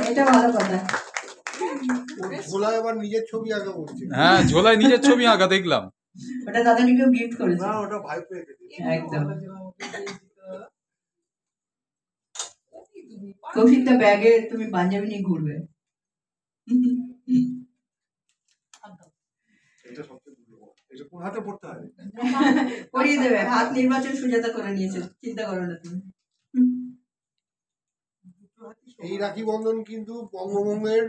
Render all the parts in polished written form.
এটা ভালো কথা। ঝোলায় আবার নিজের ছবি আঁকা বলছে। হ্যাঁ, ঝোলায় নিজের ছবি আঁকা দেখলাম। ওটা দাদাকে কেউ গিফট করেছে। না, ওটা ভাই পেয়ে গেছে। একদম। কৌশিকটা ব্যাগে তুমি পাঞ্জাবি নিয়ে ঘুরবে। এটা সবচেয়ে মূল্যবান। এটা কোন হাতে পড়তে হয়? পরিয়ে দেবে। হাত নির্বাচন সুজাতা করে নিয়েছে, চিন্তা করো না তুমি। এই রাখি বন্ধন কিন্তু বঙ্গভঙ্গের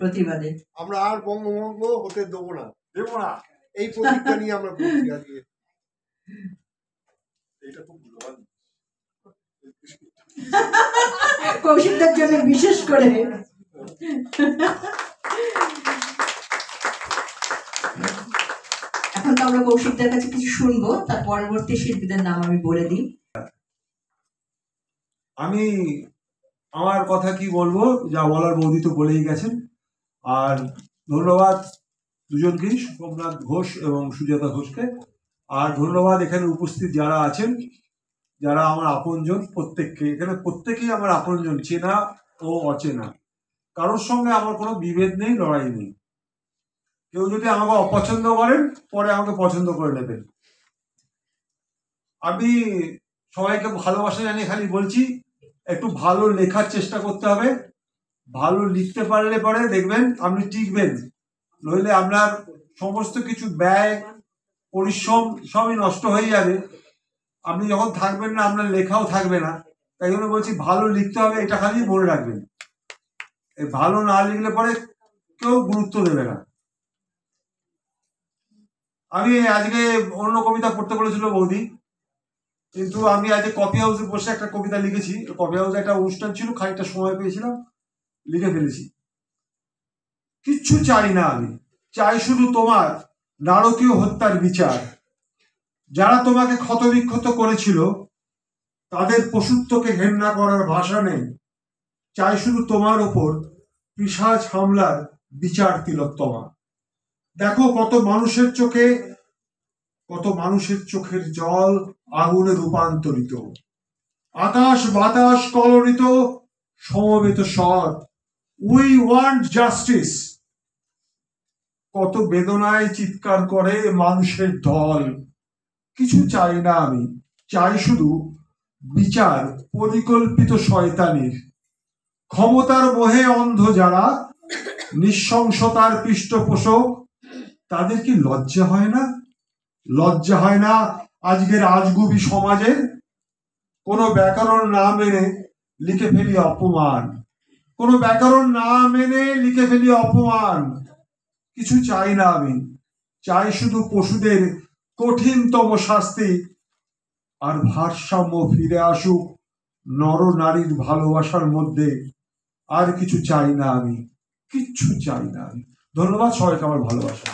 প্রতিবাদে আমরা আর বঙ্গভঙ্গ হতে দেবো না। এই প্রতিজ্ঞা নিয়ে আমরা করছি আজকে। এটা খুব মূল্যবান। কৌশিকদের জন্য বিশেষ করে। এখন তো আমরা কৌশিকদের কাছে কিছু শুনবো, তার পরবর্তী শিল্পীদের নাম আমি বলে দিই। আমি আমার কথা কি বলবো, যা বলার বৌদি তো বলেই গেছেন। আর ধন্যবাদ দুজনকেই, সোমনাথ ঘোষ এবং সুজাতা ঘোষকে। আর ধন্যবাদ এখানে উপস্থিত যারা আছেন, যারা আমার আপনজন, প্রত্যেককে। এখানে প্রত্যেকেই আমার আপনজন, চেনা ও অচেনা। কারোর সঙ্গে আমার কোনো বিভেদ নেই, লড়াই নেই। কেউ যদি আমাকে অপছন্দ করেন, পরে আমাকে পছন্দ করে নেবেন। আমি সবাইকে ভালোবাসা জানিয়ে খালি বলছি, একটু ভালো লেখার চেষ্টা করতে হবে। ভালো লিখতে পারলে পরে দেখবেন আপনি টিকবেন, নইলে আপনার সমস্ত কিছু ব্যয় পরিশ্রম সবই নষ্ট হয়ে যাবে। আপনি যখন থাকবেন না, আপনার লেখাও থাকবে না। তাই জন্য বলছি ভালো লিখতে হবে, এটা খালি মনে রাখবেন। এই ভালো না লিখলে পরে কেউ গুরুত্ব দেবে না। আমি আজকে অন্য কবিতা পড়তে বলেছিল বৌদি, কিন্তু আমি আজকে কফি হাউসে বসে একটা কবিতা লিখেছি। কফি হাউসে একটা অনুষ্ঠান ছিল, খানিকটা সময় পেয়েছিলাম, লিখে ফেলেছি। কিচ্ছু চাই না আমি, চাই শুধু তোমার নারকীয় হত্যার বিচার। যারা তোমাকে ক্ষতবিক্ষত করেছিল, তাদের পশুত্বকে ঘেন্না করার ভাষা নেই। চাই শুধু তোমার ওপর পিশাচ হামলার বিচার তিলোত্তমা। দেখো কত মানুষের চোখের জল আগুনে রূপান্তরিত, আকাশ বাতাস কলরিত, সমবেত স্বর, উই ওয়ান্ট জাস্টিস। কত বেদনায় চিৎকার করে মানুষের দল। কিছু চাই না আমি, চাই শুধু বিচার পরিকল্পিত শয়তানির। ক্ষমতার মোহে অন্ধ যারা, নৃশংসতার পৃষ্ঠপোষক, তাদের কি লজ্জা হয় না? লজ্জা হয় না আজকের আজগুবি সমাজে? কোন ব্যাকরণ না মেনে লিখে ফেলি অপমান, কোন ব্যাকরণ না মেনে লিখে ফেলি অপমান। কিছু চাই না আমি, চাই শুধু পশুদের কঠিনতম শাস্তি। আর ভারসাম্য ফিরে আসুক নর নারীর ভালোবাসার মধ্যে। আর কিছু চাই না আমি, কিচ্ছু চাই না আমি। ধন্যবাদ সবাইকে, আমার ভালোবাসা।